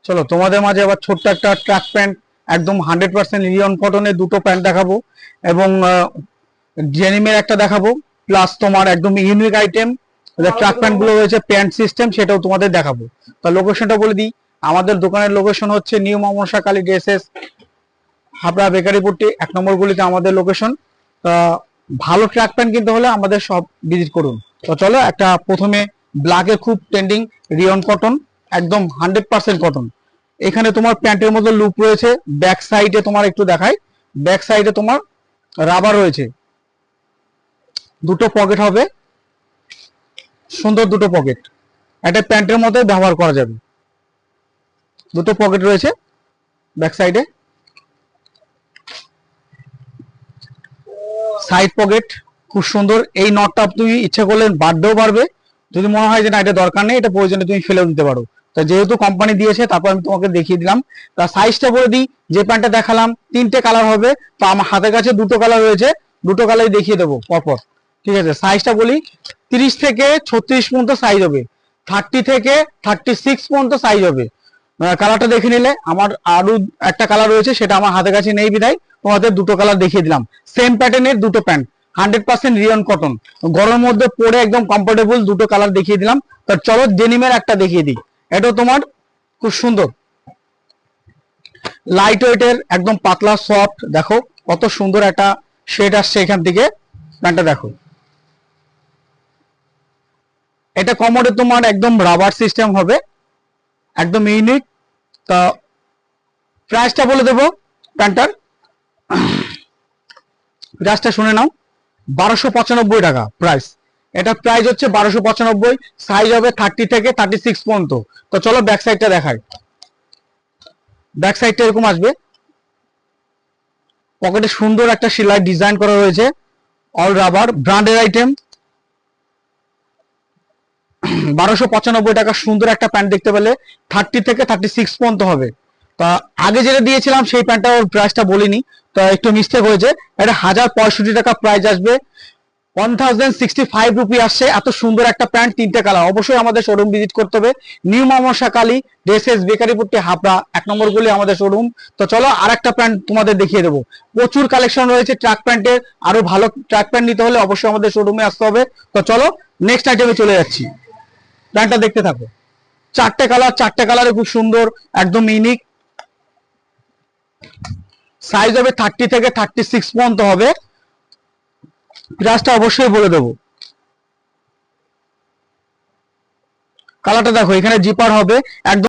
চলো তোমাদের মাঝে আবার ছোট্ট একটা ট্র্যাক প্যান্ট একদম 100% লিওন কটনের দুটো প্যান্ট দেখাবো, এবং ডেনিমের একটা দেখাবো, প্লাস তোমার একদম ইউনিক আইটেম ট্র্যাক প্যান্ট গুলো রয়েছে প্যান্ট সিস্টেম, সেটাও তোমাদের দেখাবো। তা লোকেশনটা বলে দিই, আমাদের দোকানের লোকেশন হচ্ছে নিউ মমসা কালী ড্রেসেস, হাবড়া বেকারিপট্টি 1 নম্বর গলিতে আমাদের লোকেশন। তা ভালো ট্র্যাক প্যান্ট কিনতে হলে আমাদের সব ভিজিট করুন। তো চলো একটা প্রথমে ব্ল্যাকে খুব ট্রেন্ডিং রিয়ন কটন, একদম 100% কটন। এখানে তোমার প্যান্টের মধ্যে লুপ রয়েছে, ব্যাক সাইডে তোমার একটু দেখাই, ব্যাক সাইডে তোমার রাবার রয়েছে, দুটো পকেট হবে, সুন্দর দুটো পকেট, একটা প্যান্টের মধ্যে ব্যবহার করা যাবে। দুটো পকেট রয়েছে ব্যাক সাইডে, সাইড পকেট খুব সুন্দর। এই নটটা তুমি ইচ্ছা করলে বাড়তেও পারবে, যদি মনে হয় যে না এটা দরকার নেই, এটা প্রয়োজনে তুমি ফেলেও দিতে পারো। তা যেহেতু কোম্পানি দিয়েছে তারপর আমি তোমাকে দেখিয়ে দিলাম। তা সাইজটা বলে দিই, যে প্যান্টটা দেখালাম 3টে কালার হবে, তো আমার হাতের কাছে দুটো কালার রয়েছে, দুটো কালারই দেখিয়ে দেবো পরপর। ঠিক আছে, সাইজটা বলি, 30 থেকে 36 পর্যন্ত সাইজ হবে, 30 থেকে 36 পর্যন্ত সাইজ হবে। কালারটা দেখে নিলে, আমার আরো একটা কালার রয়েছে সেটা আমার হাতের কাছে নেই বিধায় তোমাদের দুটো কালার দেখিয়ে দিলাম। সেম প্যাটার্নের দুটো প্যান্ট, 100% রিয়ন কটন, গরমের মধ্যে পরে একদম কমফোর্টেবল, দুটো কালার দেখিয়ে দিলাম। তো চলো ডেনিমের একটা দেখিয়ে দিই, এটা তোমার খুব সুন্দর লাইট ওয়েটের, একদম পাতলা সফট, দেখো কত সুন্দর একটা শেড আসছে এখান থেকে। প্যান্টটা দেখো, এটা কমোডে তোমার একদম রাবার সিস্টেম হবে, একদম ইউনিক। তা প্রাইসটা বলে দেবো, প্যান্টার প্রাইসটা শুনে নাও, 1295 টাকা প্রাইস। এটা প্রাইস হচ্ছে 1295, সাইজ হবে 30 থেকে 36 পর্যন্ত। তো চলো ব্যাক সাইডটা দেখাই, ব্যাক সাইডটা এরকম আসবে, পকেটে সুন্দর একটা সেলাই ডিজাইন করা রয়েছে, অল রাবার ব্র্যান্ডের আইটেম। 1295 টাকা সুন্দর একটা প্যান্ট দেখতে পেলে, 30 থেকে 36 পর্যন্ত হবে। তা আগে যেটা দিয়েছিলাম সেই প্যান্টটার প্রাইসটা বলিনি, তো একটু মিস্টেক হয়েছে, এটা 1065 টাকা প্রাইস আসবে, 1065 রুপি আসছে। এত সুন্দর একটা প্যান্ট, 3টে কালার, অবশ্যই আমাদের শোরুম ভিজিট করতে হবে, নিউ মমসা কালী ড্রেসেস বেকারিপট্টি হাবড়া 1 নম্বর গলি আমাদের শোরুম। তো চলো আর একটা প্যান্ট তোমাদের দেখিয়ে দেবো, প্রচুর কালেকশন রয়েছে ট্র্যাক প্যান্টের, আরো ভালো ট্র্যাক প্যান্ট নিতে হলে অবশ্যই আমাদের শোরুমে আসতে হবে। তো চলো নেক্সট আইটেমে চলে যাচ্ছি, প্যান্টটা দেখতে থাকো, 4টে কালার, 4টে কালারে খুব সুন্দর, একদম ইউনিক। সাইজ হবে 30 থেকে 36 পর্যন্ত হবে, প্রাইসটা অবশ্যই বলে দেবো। কালারটা দেখো, এখানে জিপার হবে একদম